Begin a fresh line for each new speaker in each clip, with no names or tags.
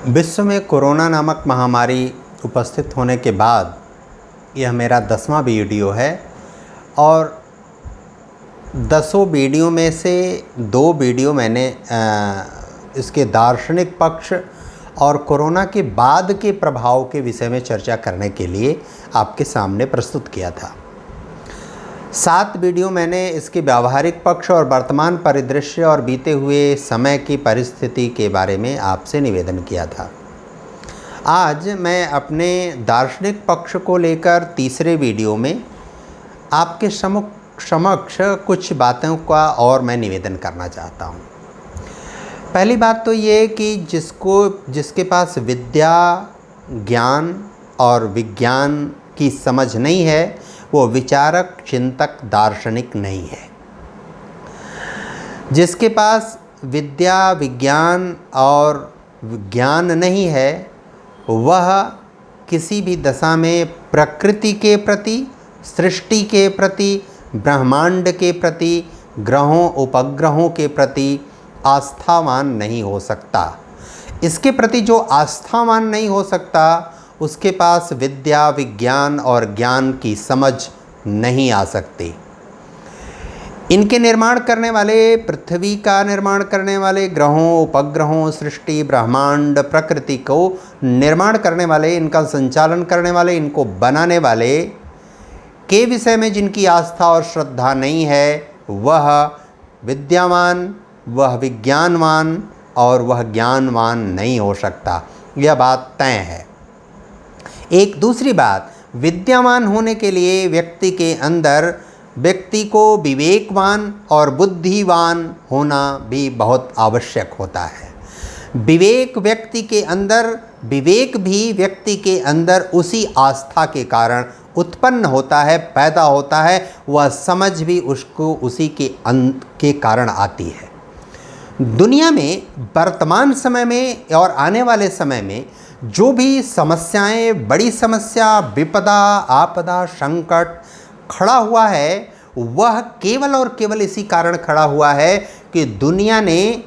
विश्व में कोरोना नामक महामारी उपस्थित होने के बाद यह मेरा 10वां वीडियो है और 10 वीडियो में से 2 वीडियो मैंने इसके दार्शनिक पक्ष और कोरोना के बाद के प्रभाव के विषय में चर्चा करने के लिए आपके सामने प्रस्तुत किया था। 7 वीडियो मैंने इसके व्यावहारिक पक्ष और वर्तमान परिदृश्य और बीते हुए समय की परिस्थिति के बारे में आपसे निवेदन किया था। आज मैं अपने दार्शनिक पक्ष को लेकर तीसरे वीडियो में आपके समक्ष कुछ बातों का और मैं निवेदन करना चाहता हूँ। पहली बात तो ये कि जिसके पास विद्या, ज्ञान और विज्ञान की समझ नहीं है वो विचारक, चिंतक, दार्शनिक नहीं है। जिसके पास विद्या, विज्ञान और ज्ञान नहीं है वह किसी भी दशा में प्रकृति के प्रति, सृष्टि के प्रति, ब्रह्मांड के प्रति, ग्रहों उपग्रहों के प्रति आस्थावान नहीं हो सकता। इसके प्रति जो आस्थावान नहीं हो सकता उसके पास विद्या, विज्ञान और ज्ञान की समझ नहीं आ सकती। इनके निर्माण करने वाले, पृथ्वी का निर्माण करने वाले, ग्रहों, उपग्रहों, सृष्टि, ब्रह्मांड, प्रकृति को निर्माण करने वाले, इनका संचालन करने वाले, इनको बनाने वाले के विषय में जिनकी आस्था और श्रद्धा नहीं है वह विद्यावान, वह विज्ञानवान और वह ज्ञानवान नहीं हो सकता। यह बात तय है। एक दूसरी बात, विद्यावान होने के लिए व्यक्ति को विवेकवान और बुद्धिवान होना भी बहुत आवश्यक होता है। विवेक भी व्यक्ति के अंदर उसी आस्था के कारण उत्पन्न होता है, पैदा होता है। वह समझ भी उसको उसी के कारण आती है। दुनिया में वर्तमान समय में और आने वाले समय में जो भी समस्याएं, बड़ी समस्या, विपदा, आपदा, संकट खड़ा हुआ है वह केवल और केवल इसी कारण खड़ा हुआ है कि दुनिया ने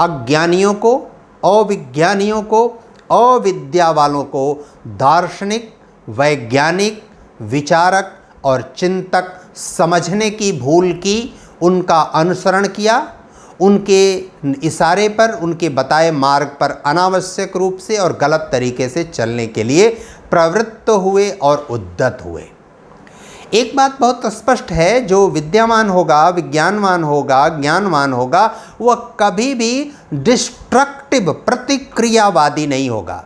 अज्ञानियों को, अविज्ञानियों को, अविद्या वालों को दार्शनिक, वैज्ञानिक, विचारक और चिंतक समझने की भूल की, उनका अनुसरण किया, उनके इशारे पर, उनके बताए मार्ग पर अनावश्यक रूप से और गलत तरीके से चलने के लिए प्रवृत्त हुए और उद्यत हुए। एक बात बहुत स्पष्ट है, जो विद्यावान होगा, विज्ञानवान होगा, ज्ञानवान होगा वह कभी भी डिस्ट्रक्टिव, प्रतिक्रियावादी नहीं होगा।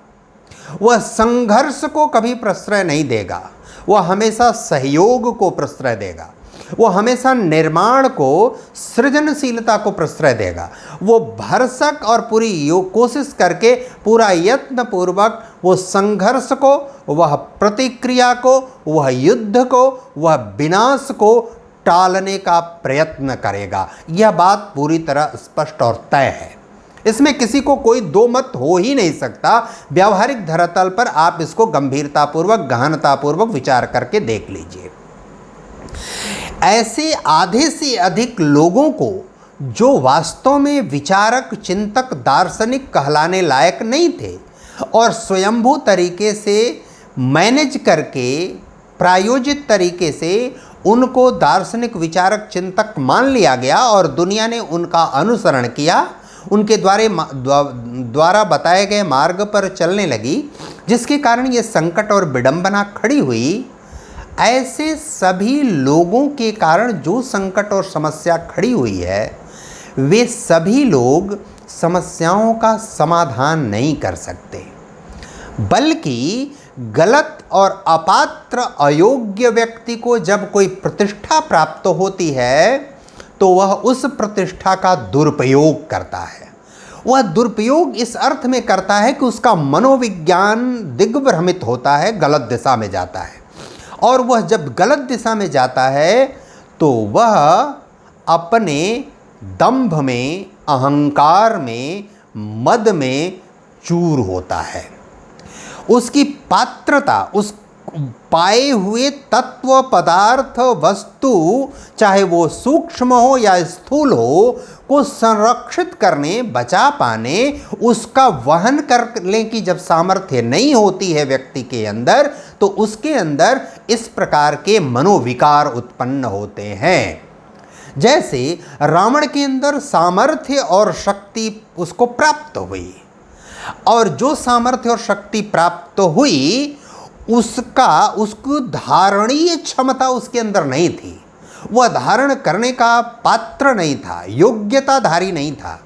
वह संघर्ष को कभी प्रश्रय नहीं देगा। वह हमेशा सहयोग को प्रश्रय देगा। वो हमेशा निर्माण को, सृजनशीलता को प्रश्रय देगा। वो भरसक और पूरी कोशिश करके, पूरा यत्न पूर्वक वो संघर्ष को, वह प्रतिक्रिया को, वह युद्ध को, वह विनाश को टालने का प्रयत्न करेगा। यह बात पूरी तरह स्पष्ट और तय है। इसमें किसी को कोई दो मत हो ही नहीं सकता। व्यावहारिक धरातल पर आप इसको गंभीरतापूर्वक, गहनतापूर्वक विचार करके देख लीजिए। ऐसे आधे से अधिक लोगों को जो वास्तव में विचारक, चिंतक, दार्शनिक कहलाने लायक नहीं थे और स्वयंभू तरीके से मैनेज करके, प्रायोजित तरीके से उनको दार्शनिक, विचारक, चिंतक मान लिया गया और दुनिया ने उनका अनुसरण किया, उनके द्वारा बताए गए मार्ग पर चलने लगी, जिसके कारण ये संकट और विडंबना खड़ी हुई। ऐसे सभी लोगों के कारण जो संकट और समस्या खड़ी हुई है वे सभी लोग समस्याओं का समाधान नहीं कर सकते, बल्कि गलत और अपात्र, अयोग्य व्यक्ति को जब कोई प्रतिष्ठा प्राप्त होती है तो वह उस प्रतिष्ठा का दुरुपयोग करता है। वह दुरुपयोग इस अर्थ में करता है कि उसका मनोविज्ञान दिग्भ्रमित होता है, गलत दिशा में जाता है। और वह जब गलत दिशा में जाता है तो वह अपने दंभ में, अहंकार में, मद में चूर होता है। उसकी पात्रता, पाए हुए तत्व पदार्थ वस्तु, चाहे वो सूक्ष्म हो या स्थूल हो, को संरक्षित करने, बचा पाने, उसका वहन करने की जब सामर्थ्य नहीं होती है व्यक्ति के अंदर, तो उसके अंदर इस प्रकार के मनोविकार उत्पन्न होते हैं। जैसे रावण के अंदर सामर्थ्य और शक्ति उसको प्राप्त हुई, और जो सामर्थ्य और शक्ति प्राप्त हुई उसको धारणीय क्षमता उसके अंदर नहीं थी, वह धारण करने का पात्र नहीं था, योग्यताधारी नहीं था,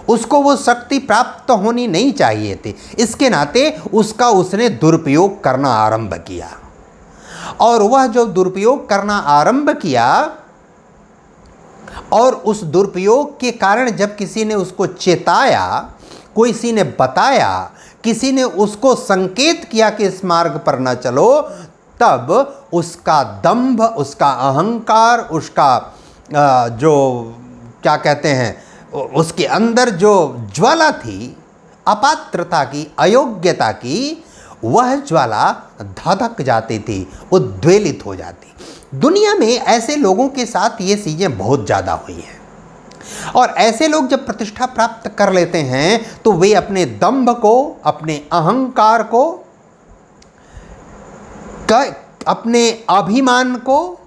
उसको वो शक्ति प्राप्त होनी नहीं चाहिए थी। इसके नाते उसका उसने दुरुपयोग करना आरंभ किया, और वह जो दुरुपयोग करना आरंभ किया, और उस दुरुपयोग के कारण जब किसी ने उसको चेताया, किसी ने बताया, किसी ने उसको संकेत किया कि इस मार्ग पर न चलो, तब उसका दंभ, उसका अहंकार, उसका जो क्या कहते हैं, उसके अंदर जो ज्वाला थी अपात्रता की, अयोग्यता की, वह ज्वाला धधक जाती थी, उद्वेलित हो जाती। दुनिया में ऐसे लोगों के साथ ये चीज़ें बहुत ज़्यादा हुई हैं, और ऐसे लोग जब प्रतिष्ठा प्राप्त कर लेते हैं तो वे अपने दंभ को, अपने अहंकार को, अपने अभिमान को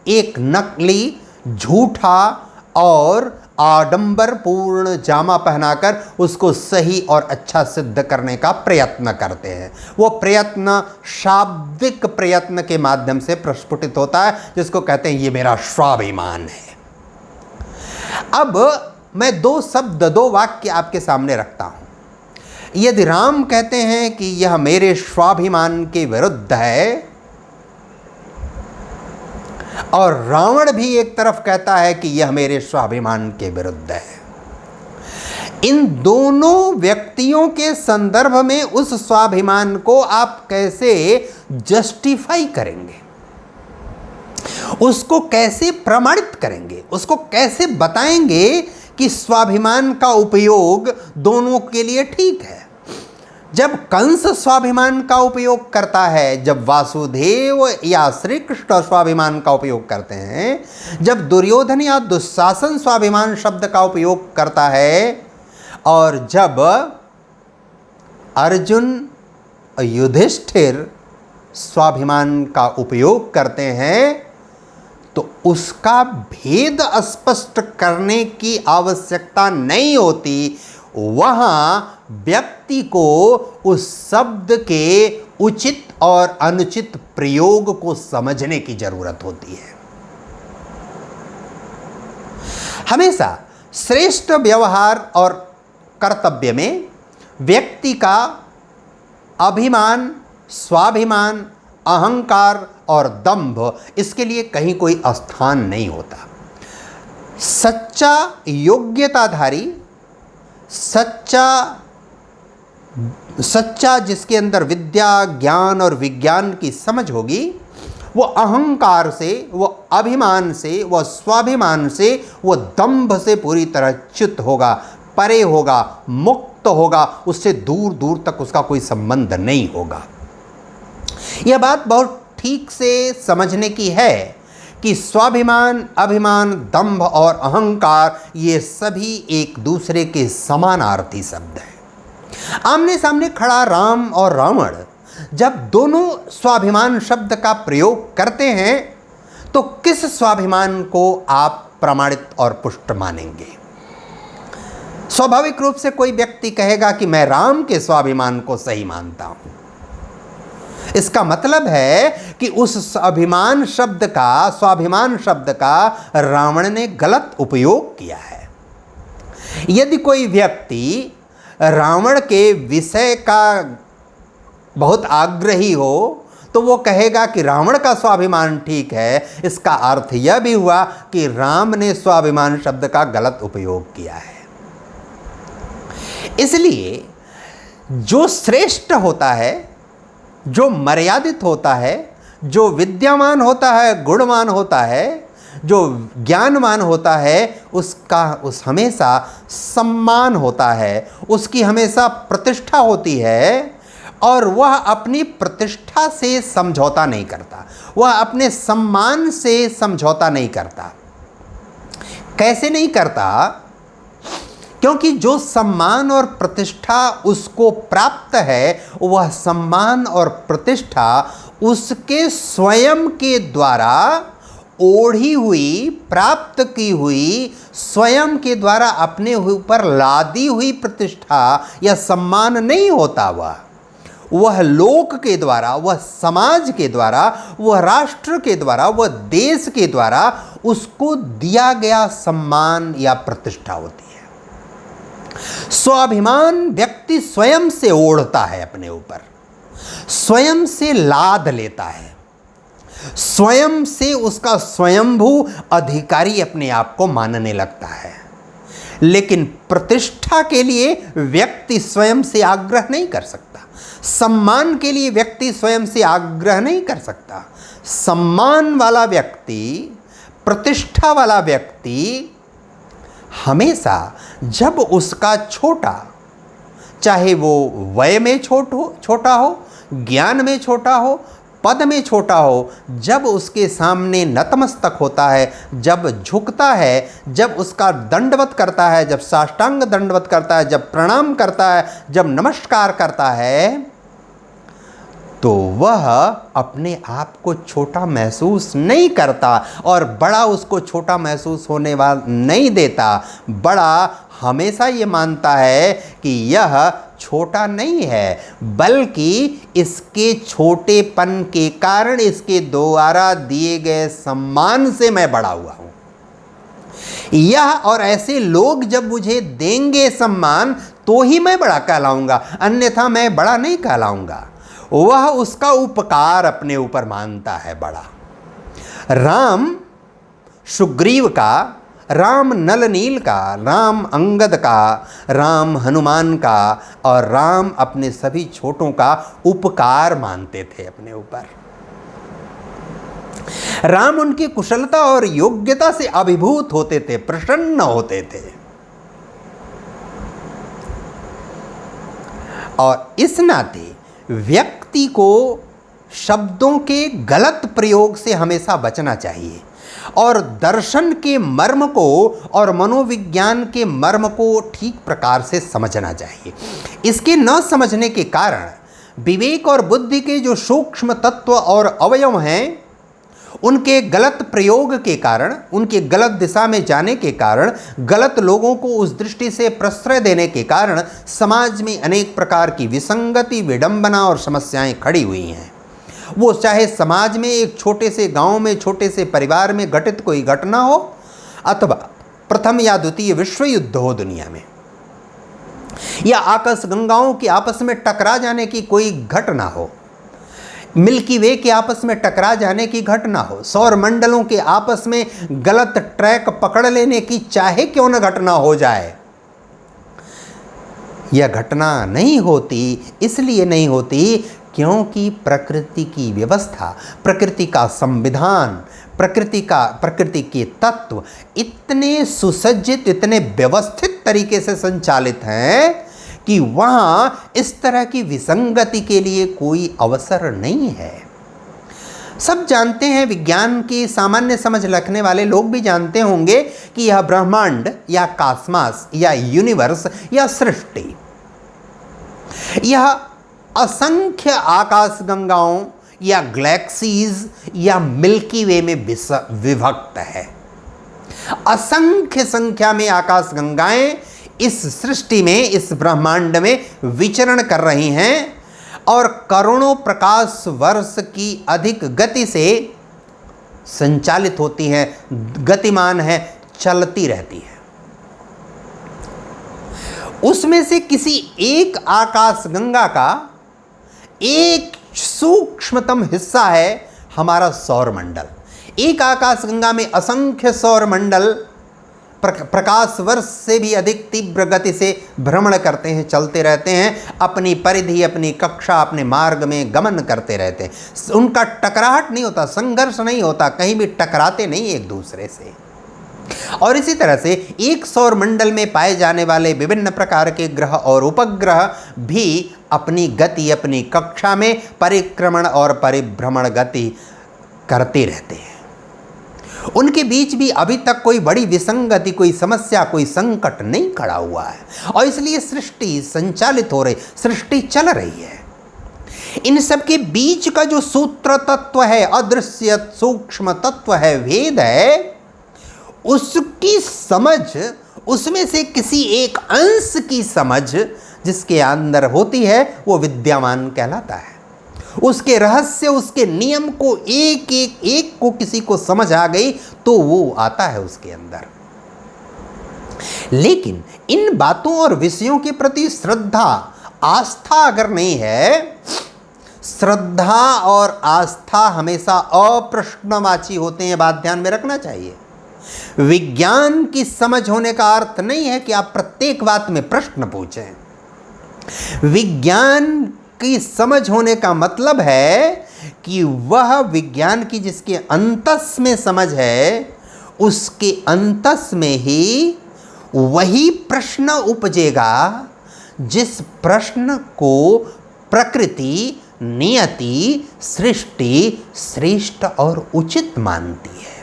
एक नकली, झूठा और आडंबरपूर्ण जामा पहनाकर उसको सही और अच्छा सिद्ध करने का प्रयत्न करते हैं। वो प्रयत्न शाब्दिक प्रयत्न के माध्यम से प्रस्फुटित होता है, जिसको कहते हैं ये मेरा स्वाभिमान है। अब मैं दो शब्द, दो वाक्य आपके सामने रखता हूं। यदि राम कहते हैं कि यह मेरे स्वाभिमान के विरुद्ध है, और रावण भी एक तरफ कहता है कि यह मेरे स्वाभिमान के विरुद्ध है, इन दोनों व्यक्तियों के संदर्भ में उस स्वाभिमान को आप कैसे जस्टिफाई करेंगे, उसको कैसे प्रमाणित करेंगे, उसको कैसे बताएंगे कि स्वाभिमान का उपयोग दोनों के लिए ठीक है? जब कंस स्वाभिमान का उपयोग करता है, जब वासुदेव या श्री कृष्ण स्वाभिमान का उपयोग करते हैं, जब दुर्योधन या दुशासन स्वाभिमान शब्द का उपयोग करता है, और जब अर्जुन युधिष्ठिर स्वाभिमान का उपयोग करते हैं, तो उसका भेद स्पष्ट करने की आवश्यकता नहीं होती। वहाँ व्यक्ति को उस शब्द के उचित और अनुचित प्रयोग को समझने की जरूरत होती है। हमेशा श्रेष्ठ व्यवहार और कर्तव्य में व्यक्ति का अभिमान, स्वाभिमान, अहंकार और दंभ, इसके लिए कहीं कोई स्थान नहीं होता। सच्चा योग्यताधारी, सच्चा जिसके अंदर विद्या, ज्ञान और विज्ञान की समझ होगी, वो अहंकार से, वो अभिमान से, वो स्वाभिमान से, वो दंभ से पूरी तरह च्युत होगा, परे होगा, मुक्त होगा, उससे दूर दूर तक उसका कोई संबंध नहीं होगा। यह बात बहुत ठीक से समझने की है कि स्वाभिमान, अभिमान, दंभ और अहंकार ये सभी एक दूसरे के समानार्थी शब्द हैं। आमने सामने खड़ा राम और रावण जब दोनों स्वाभिमान शब्द का प्रयोग करते हैं, तो किस स्वाभिमान को आप प्रमाणित और पुष्ट मानेंगे? स्वाभाविक रूप से कोई व्यक्ति कहेगा कि मैं राम के स्वाभिमान को सही मानता हूं। इसका मतलब है कि उस स्वाभिमान शब्द का रावण ने गलत उपयोग किया है। यदि कोई व्यक्ति रावण के विषय का बहुत आग्रही हो, तो वो कहेगा कि रावण का स्वाभिमान ठीक है। इसका अर्थ यह भी हुआ कि राम ने स्वाभिमान शब्द का गलत उपयोग किया है। इसलिए जो श्रेष्ठ होता है, जो मर्यादित होता है, जो विद्यामान होता है, गुणवान होता है, जो ज्ञानवान होता है, उसका हमेशा सम्मान होता है, उसकी हमेशा प्रतिष्ठा होती है, और वह अपनी प्रतिष्ठा से समझौता नहीं करता, वह अपने सम्मान से समझौता नहीं करता। कैसे नहीं करता? क्योंकि जो सम्मान और प्रतिष्ठा उसको प्राप्त है, वह सम्मान और प्रतिष्ठा उसके स्वयं के द्वारा ओढ़ी हुई, प्राप्त की हुई, स्वयं के द्वारा अपने ऊपर लादी हुई प्रतिष्ठा या सम्मान नहीं होता। वह लोक के द्वारा, वह समाज के द्वारा, वह राष्ट्र के द्वारा, वह देश के द्वारा उसको दिया गया सम्मान या प्रतिष्ठा होती है। स्वाभिमान व्यक्ति स्वयं से ओढ़ता है, अपने ऊपर स्वयं से लाद लेता है, स्वयं से उसका स्वयंभू अधिकारी अपने आप को मानने लगता है। लेकिन प्रतिष्ठा के लिए व्यक्ति स्वयं से आग्रह नहीं कर सकता, सम्मान के लिए व्यक्ति स्वयं से आग्रह नहीं कर सकता। सम्मान वाला व्यक्ति, प्रतिष्ठा वाला व्यक्ति हमेशा जब उसका छोटा, चाहे वो वय में छोटा हो, ज्ञान में छोटा हो, पद में छोटा हो, जब उसके सामने नतमस्तक होता है, जब झुकता है, जब उसका दंडवत करता है, जब साष्टांग दंडवत करता है, जब प्रणाम करता है, जब नमस्कार करता है, तो वह अपने आप को छोटा महसूस नहीं करता और बड़ा उसको छोटा महसूस होने वाला नहीं देता। बड़ा हमेशा ये मानता है कि यह छोटा नहीं है, बल्कि इसके छोटेपन के कारण, इसके द्वारा दिए गए सम्मान से मैं बड़ा हुआ हूँ। यह और ऐसे लोग जब मुझे देंगे सम्मान तो ही मैं बड़ा कहलाऊंगा, अन्यथा मैं बड़ा नहीं कहलाऊंगा। वह उसका उपकार अपने ऊपर मानता है बड़ा। राम सुग्रीव का, राम नल नील का, राम अंगद का, राम हनुमान का और राम अपने सभी छोटों का उपकार मानते थे अपने ऊपर। राम उनकी कुशलता और योग्यता से अभिभूत होते थे, प्रसन्न होते थे। और इस नाते व्यक्ति को शब्दों के गलत प्रयोग से हमेशा बचना चाहिए और दर्शन के मर्म को और मनोविज्ञान के मर्म को ठीक प्रकार से समझना चाहिए। इसके न समझने के कारण विवेक और बुद्धि के जो सूक्ष्म तत्व और अवयव हैं, उनके गलत प्रयोग के कारण, उनके गलत दिशा में जाने के कारण, गलत लोगों को उस दृष्टि से प्रश्रय देने के कारण समाज में अनेक प्रकार की विसंगति, विडंबना और समस्याएं खड़ी हुई हैं। वो चाहे समाज में एक छोटे से गांव में, छोटे से परिवार में घटित कोई घटना हो, अथवा प्रथम या द्वितीय विश्व युद्ध हो दुनिया में, या आकाश गंगाओं की आपस में टकरा जाने की कोई घटना हो, मिल्की वे के आपस में टकरा जाने की घटना हो, सौर मंडलों के आपस में गलत ट्रैक पकड़ लेने की चाहे क्यों न घटना हो जाए, यह घटना नहीं होती। इसलिए नहीं होती क्योंकि प्रकृति की व्यवस्था, प्रकृति का संविधान, प्रकृति के तत्व इतने सुसज्जित, इतने व्यवस्थित तरीके से संचालित हैं कि वहाँ इस तरह की विसंगति के लिए कोई अवसर नहीं है। सब जानते हैं, विज्ञान की सामान्य समझ रखने वाले लोग भी जानते होंगे कि यह ब्रह्मांड या कॉस्मॉस या यूनिवर्स या सृष्टि, यह असंख्य आकाश गंगाओं या गैलेक्सीज या मिल्की वे में विभक्त है। असंख्य संख्या में आकाश गंगाएं इस सृष्टि में, इस ब्रह्मांड में विचरण कर रही हैं और करोड़ों प्रकाश वर्ष की अधिक गति से संचालित होती हैं, गतिमान है, चलती रहती है। उसमें से किसी एक आकाश गंगा का एक सूक्ष्मतम हिस्सा है हमारा सौर मंडल। एक आकाश गंगा में असंख्य सौर मंडल प्रकाश वर्ष से भी अधिक तीव्र गति से भ्रमण करते हैं, चलते रहते हैं, अपनी परिधि, अपनी कक्षा, अपने मार्ग में गमन करते रहते हैं। उनका टकराहट नहीं होता, संघर्ष नहीं होता, कहीं भी टकराते नहीं एक दूसरे से। और इसी तरह से एक सौर मंडल में पाए जाने वाले विभिन्न प्रकार के ग्रह और उपग्रह भी अपनी गति, अपनी कक्षा में परिक्रमण और परिभ्रमण गति करते रहते हैं। उनके बीच भी अभी तक कोई बड़ी विसंगति, कोई समस्या, कोई संकट नहीं खड़ा हुआ है और इसलिए सृष्टि संचालित हो रही, सृष्टि चल रही है। इन सब के बीच का जो सूत्र तत्व है, अदृश्य सूक्ष्म तत्व है, वेद है, उसकी समझ, उसमें से किसी एक अंश की समझ जिसके अंदर होती है वो विद्यमान कहलाता है। उसके रहस्य, उसके नियम को एक को किसी को समझ आ गई तो वो आता है उसके अंदर। लेकिन इन बातों और विषयों के प्रति श्रद्धा, आस्था अगर नहीं है, श्रद्धा और आस्था हमेशा अप्रश्नवाची होते हैं, बात ध्यान में रखना चाहिए। विज्ञान की समझ होने का अर्थ नहीं है कि आप प्रत्येक बात में प्रश्न पूछें। विज्ञान की समझ होने का मतलब है कि वह विज्ञान की जिसके अंतस में समझ है, उसके अंतस में ही वही प्रश्न उपजेगा जिस प्रश्न को प्रकृति, नियति, सृष्टि श्रेष्ठ और उचित मानती है।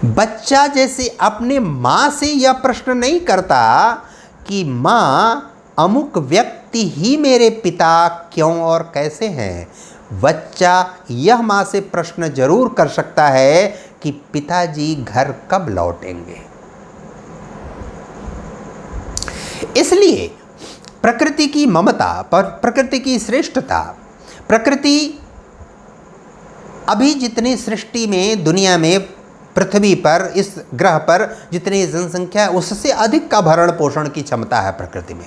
बच्चा जैसे अपने माँ से यह प्रश्न नहीं करता कि माँ अमुक व्यक्ति ही मेरे पिता क्यों और कैसे हैं। बच्चा यह माँ से प्रश्न जरूर कर सकता है कि पिताजी घर कब लौटेंगे। इसलिए प्रकृति की ममता, प्रकृति की श्रेष्ठता, प्रकृति अभी जितनी सृष्टि में, दुनिया में, पृथ्वी पर, इस ग्रह पर जितनी जनसंख्या है उससे अधिक का भरण पोषण की क्षमता है प्रकृति में।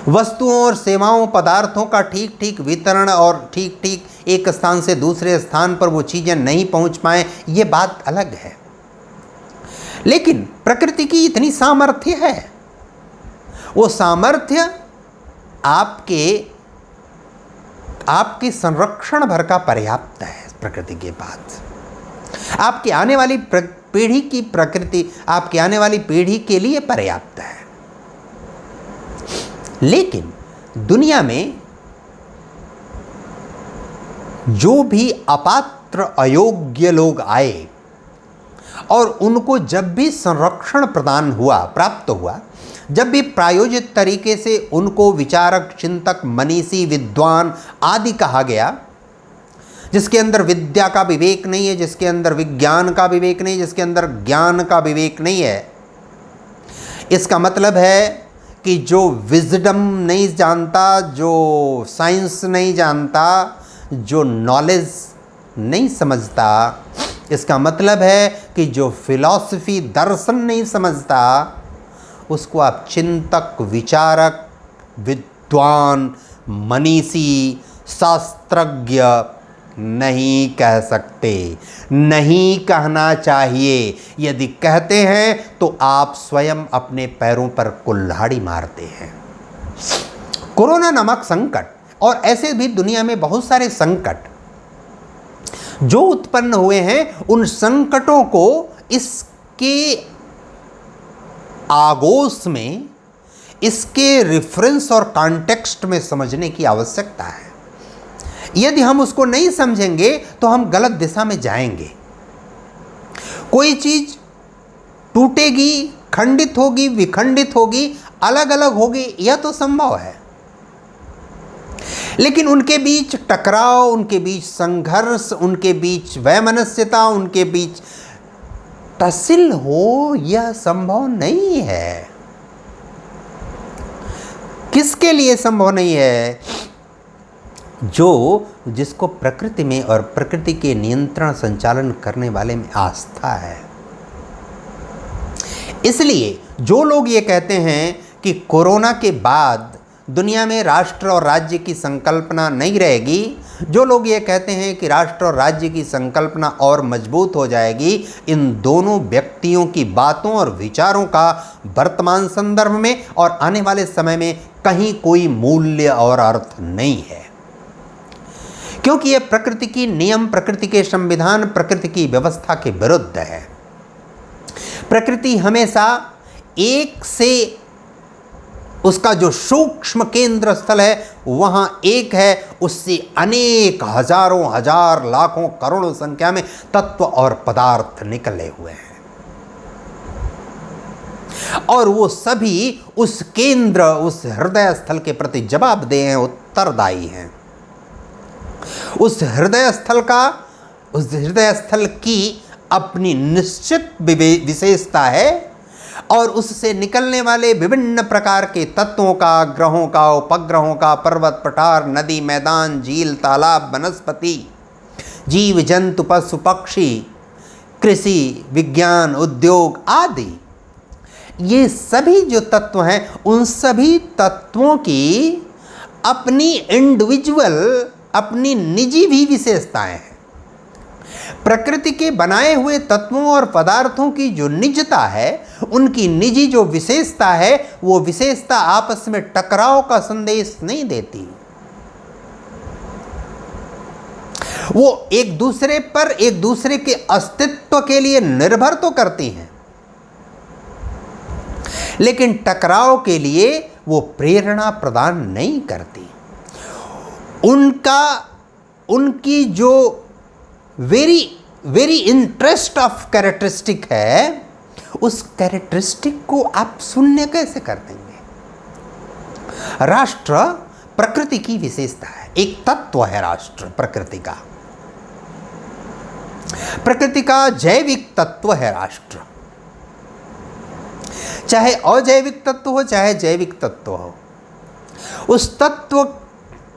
वस्तुओं और सेवाओं, पदार्थों का ठीक ठीक वितरण और ठीक ठीक एक स्थान से दूसरे स्थान पर वो चीज़ें नहीं पहुंच पाएं, ये बात अलग है। लेकिन प्रकृति की इतनी सामर्थ्य है, वो सामर्थ्य आपके संरक्षण भर का पर्याप्त है। प्रकृति के पास आपकी आने वाली पीढ़ी की प्रकृति आपकी आने वाली पीढ़ी के लिए पर्याप्त है। लेकिन दुनिया में जो भी अपात्र, अयोग्य लोग आए और उनको जब भी संरक्षण प्रदान हुआ, प्राप्त हुआ, जब भी प्रायोजित तरीके से उनको विचारक, चिंतक, मनीषी, विद्वान आदि कहा गया, जिसके अंदर विद्या का विवेक नहीं है, जिसके अंदर विज्ञान का विवेक नहीं, जिसके अंदर ज्ञान का विवेक नहीं है, इसका मतलब है कि जो विजडम नहीं जानता, जो साइंस नहीं जानता, जो नॉलेज नहीं समझता, इसका मतलब है कि जो फिलॉसफी, दर्शन नहीं समझता, उसको आप चिंतक, विचारक, विद्वान, मनीषी, शास्त्रज्ञ नहीं कह सकते, नहीं कहना चाहिए। यदि कहते हैं तो आप स्वयं अपने पैरों पर कुल्हाड़ी मारते हैं। कोरोना नामक संकट और ऐसे भी दुनिया में बहुत सारे संकट जो उत्पन्न हुए हैं, उन संकटों को इसके आगोश में, इसके रेफरेंस और कॉन्टेक्स्ट में समझने की आवश्यकता है। यदि हम उसको नहीं समझेंगे तो हम गलत दिशा में जाएंगे। कोई चीज टूटेगी, खंडित होगी, विखंडित होगी, अलग अलग होगी, यह तो संभव है। लेकिन उनके बीच टकराव, उनके बीच संघर्ष, उनके बीच वैमनस्यता, उनके बीच तहसील हो, यह संभव नहीं है। किसके लिए संभव नहीं है? जिसको प्रकृति में और प्रकृति के नियंत्रण, संचालन करने वाले में आस्था है। इसलिए जो लोग ये कहते हैं कि कोरोना के बाद दुनिया में राष्ट्र और राज्य की संकल्पना नहीं रहेगी, जो लोग ये कहते हैं कि राष्ट्र और राज्य की संकल्पना और मजबूत हो जाएगी, इन दोनों व्यक्तियों की बातों और विचारों का वर्तमान संदर्भ में और आने वाले समय में कहीं कोई मूल्य और अर्थ नहीं है। क्योंकि यह प्रकृति की नियम, प्रकृति के संविधान, प्रकृति की व्यवस्था के विरुद्ध है। प्रकृति हमेशा एक से उसका जो सूक्ष्म केंद्र स्थल है वहाँ एक है, उससे अनेक हजारों हजार लाखों करोड़ों संख्या में तत्व और पदार्थ निकले हुए हैं और वो सभी उस केंद्र, उस हृदय स्थल के प्रति जवाबदेह हैं, उत्तरदायी हैं। उस हृदय स्थल की अपनी निश्चित विशेषता है और उससे निकलने वाले विभिन्न प्रकार के तत्वों का, ग्रहों का, उपग्रहों का, पर्वत, पठार, नदी, मैदान, झील, तालाब, वनस्पति, जीव जंतु, पशु पक्षी, कृषि, विज्ञान, उद्योग आदि, ये सभी जो तत्व हैं उन सभी तत्वों की अपनी इंडिविजुअल, अपनी निजी भी विशेषताएं हैं। प्रकृति के बनाए हुए तत्वों और पदार्थों की जो निजता है, उनकी निजी जो विशेषता है, वो विशेषता आपस में टकराव का संदेश नहीं देती। वो एक दूसरे पर, एक दूसरे के अस्तित्व के लिए निर्भर तो करती हैं, लेकिन टकराव के लिए वो प्रेरणा प्रदान नहीं करती। उनकी जो वेरी इंटरेस्ट ऑफ कैरेक्टरिस्टिक है, उस कैरेक्टरिस्टिक को आप शून्य कैसे कर देंगे? राष्ट्र प्रकृति की विशेषता है, एक तत्व है राष्ट्र प्रकृति का जैविक तत्व है राष्ट्र। चाहे अजैविक तत्व हो, चाहे जैविक तत्व हो, उस तत्व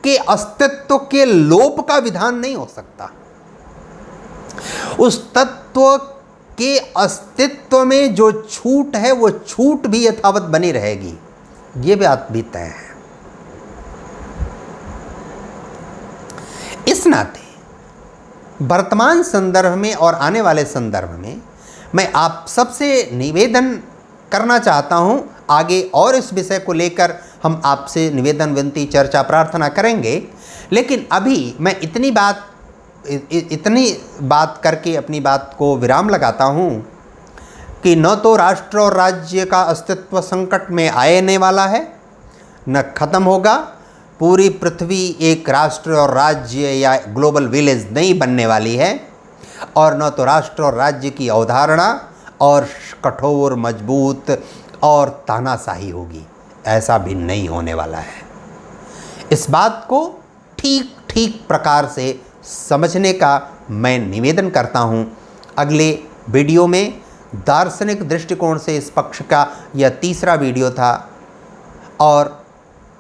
के अस्तित्व के लोप का विधान नहीं हो सकता। उस तत्व के अस्तित्व में जो छूट है, वो छूट भी यथावत बनी रहेगी, ये बात भी तय है। इस नाते वर्तमान संदर्भ में और आने वाले संदर्भ में मैं आप सबसे निवेदन करना चाहता हूं, आगे और इस विषय को लेकर हम आपसे निवेदन, विनती, चर्चा, प्रार्थना करेंगे, लेकिन अभी मैं इतनी बात करके अपनी बात को विराम लगाता हूं कि न तो राष्ट्र और राज्य का अस्तित्व संकट में आने वाला है, न खत्म होगा। पूरी पृथ्वी एक राष्ट्र और राज्य या ग्लोबल विलेज नहीं बनने वाली है, और न तो राष्ट्र और राज्य की अवधारणा और कठोर, मजबूत और तानाशाही होगी, ऐसा भी नहीं होने वाला है। इस बात को ठीक ठीक प्रकार से समझने का मैं निवेदन करता हूँ। अगले वीडियो में दार्शनिक दृष्टिकोण से इस पक्ष का यह तीसरा वीडियो था, और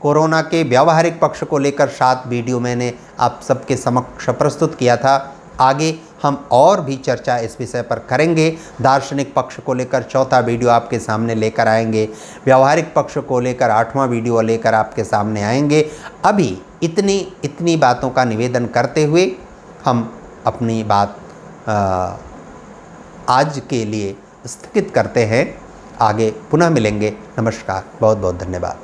कोरोना के व्यावहारिक पक्ष को लेकर 7 वीडियो मैंने आप सबके समक्ष प्रस्तुत किया था। आगे हम और भी चर्चा इस विषय पर करेंगे। दार्शनिक पक्ष को लेकर 4था वीडियो आपके सामने लेकर आएंगे, व्यावहारिक पक्ष को लेकर 8वां वीडियो लेकर आपके सामने आएंगे। अभी इतनी बातों का निवेदन करते हुए हम अपनी बात आज के लिए स्थगित करते हैं। आगे पुनः मिलेंगे। नमस्कार, बहुत बहुत धन्यवाद।